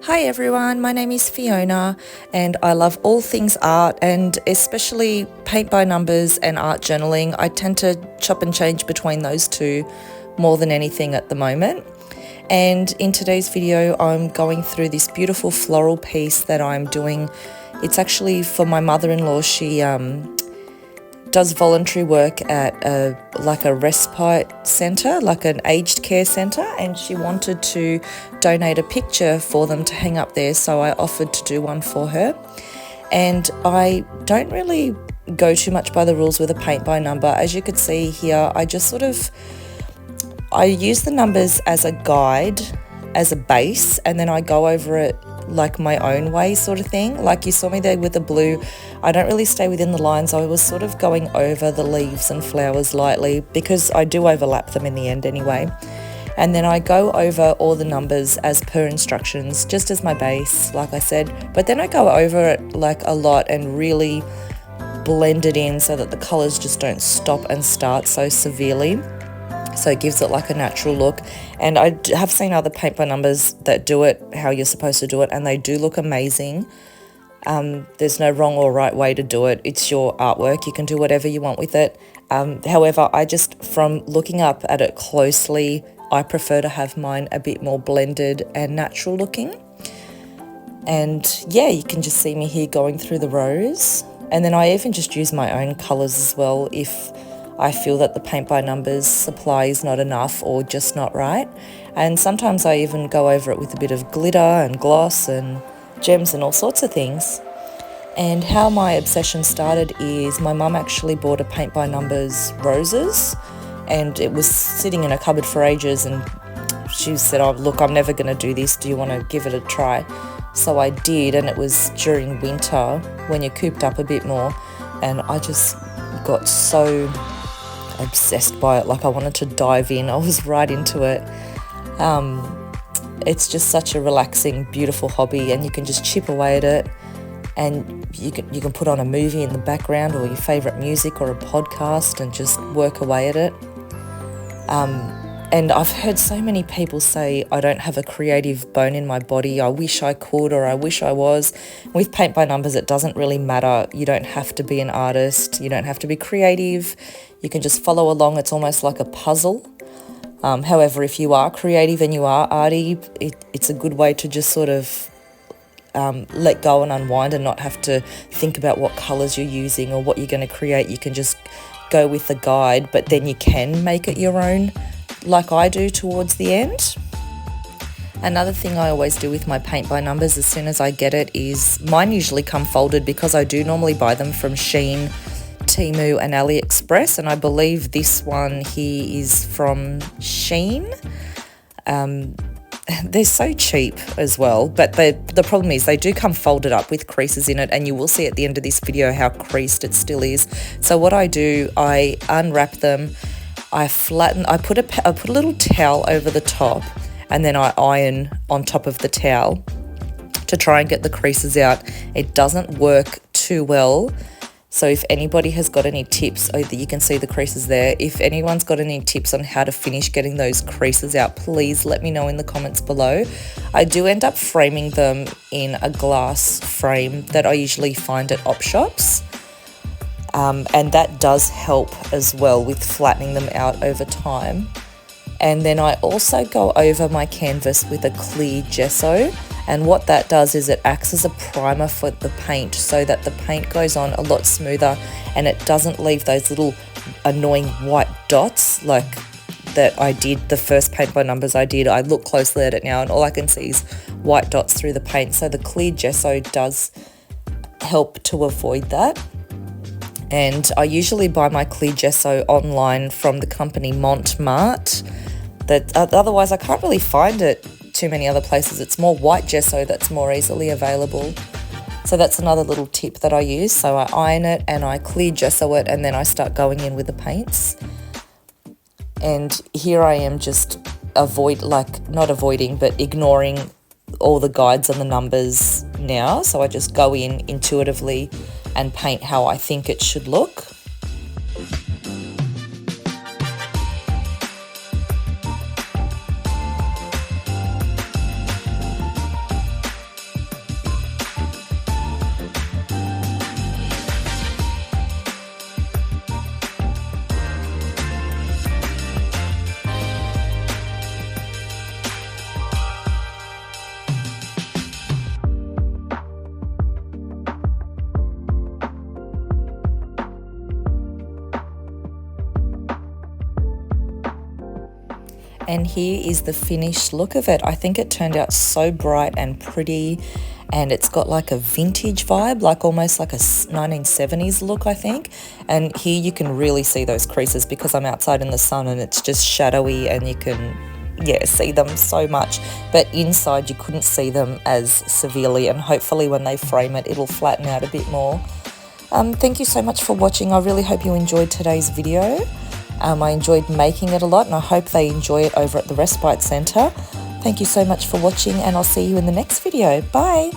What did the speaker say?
Hi everyone, my name is Fiona and I love all things art and especially paint by numbers and art journaling. I tend to chop and change between those two more than anything at the moment. And in today's video, I'm going through this beautiful floral piece that I'm doing. It's actually for my mother-in-law. She does voluntary work at a respite centre, like an aged care centre, and she wanted to donate a picture for them to hang up there, so I offered to do one for her. And I don't really go too much by the rules with a paint by number. As you could see here, I use the numbers as a guide, as a base, and then I go over it like my own way sort of thing. Like you saw me there with the blue, I don't really stay within the lines. I was sort of going over the leaves and flowers lightly because I do overlap them in the end anyway. And then I go over all the numbers as per instructions, just as my base, like I said. But then I go over it like a lot and really blend it in so that the colours just don't stop and start so severely. So it gives it like a natural look. And I have seen other paint by numbers that do it how you're supposed to do it, and they do look amazing. There's no wrong or right way to do it. It's your artwork. You can do whatever you want with it. However, from looking up at it closely, I prefer to have mine a bit more blended and natural looking. And yeah, you can just see me here going through the rows. And then I even just use my own colours as well if I feel that the paint by numbers supply is not enough or just not right. And sometimes I even go over it with a bit of glitter and gloss and gems and all sorts of things. And how my obsession started is my mum actually bought a paint by numbers roses, and it was sitting in a cupboard for ages, and she said, "Oh look, I'm never going to do this, do you want to give it a try?" So I did, and it was during winter when you're cooped up a bit more, and I just got so obsessed by it. Like I wanted to dive in. I was right into it. It's just such a relaxing, beautiful hobby, and you can just chip away at it, and you can put on a movie in the background or your favourite music or a podcast and just work away at it. And I've heard so many people say, I don't have a creative bone in my body, I wish I could, or I wish I was. With paint by numbers, it doesn't really matter. You don't have to be an artist, you don't have to be creative, you can just follow along. It's almost like a puzzle. However, if you are creative and you are arty, it's a good way to just sort of let go and unwind and not have to think about what colours you're using or what you're going to create. You can just go with the guide, but then you can make it your own, like I do towards the end. Another thing I always do with my paint by numbers as soon as I get it is mine usually come folded, because I do normally buy them from Shein, Temu and AliExpress, and I believe this one here is from Shein. They're so cheap as well, but the problem is they do come folded up with creases in it, and you will see at the end of this video how creased it still is. So what I do, I unwrap them, I put a little towel over the top, and then I iron on top of the towel to try and get the creases out. It doesn't work too well. So if anybody has got any tips, you can see the creases there. If anyone's got any tips on how to finish getting those creases out, please let me know in the comments below. I do end up framing them in a glass frame that I usually find at op shops. And that does help as well with flattening them out over time. And then I also go over my canvas with a clear gesso, and what that does is it acts as a primer for the paint so that the paint goes on a lot smoother and it doesn't leave those little annoying white dots like that I did the first paint by numbers I did. I look closely at it now and all I can see is white dots through the paint, so the clear gesso does help to avoid that. And I usually buy my clear gesso online from the company Montmart. Otherwise I can't really find it too many other places. It's more white gesso that's more easily available. So that's another little tip that I use. So I iron it and I clear gesso it, and then I start going in with the paints. And here I am just not avoiding, but ignoring all the guides and the numbers now. So I just go in intuitively and paint how I think it should look. And here is the finished look of it. I think it turned out so bright and pretty, and it's got like a vintage vibe, like almost like a 1970s look, I think. And here you can really see those creases because I'm outside in the sun and it's just shadowy and you can, yeah, see them so much. But inside you couldn't see them as severely, and hopefully when they frame it, it'll flatten out a bit more. Thank you so much for watching. I really hope you enjoyed today's video. I enjoyed making it a lot, and I hope they enjoy it over at the Respite Centre. Thank you so much for watching, and I'll see you in the next video. Bye!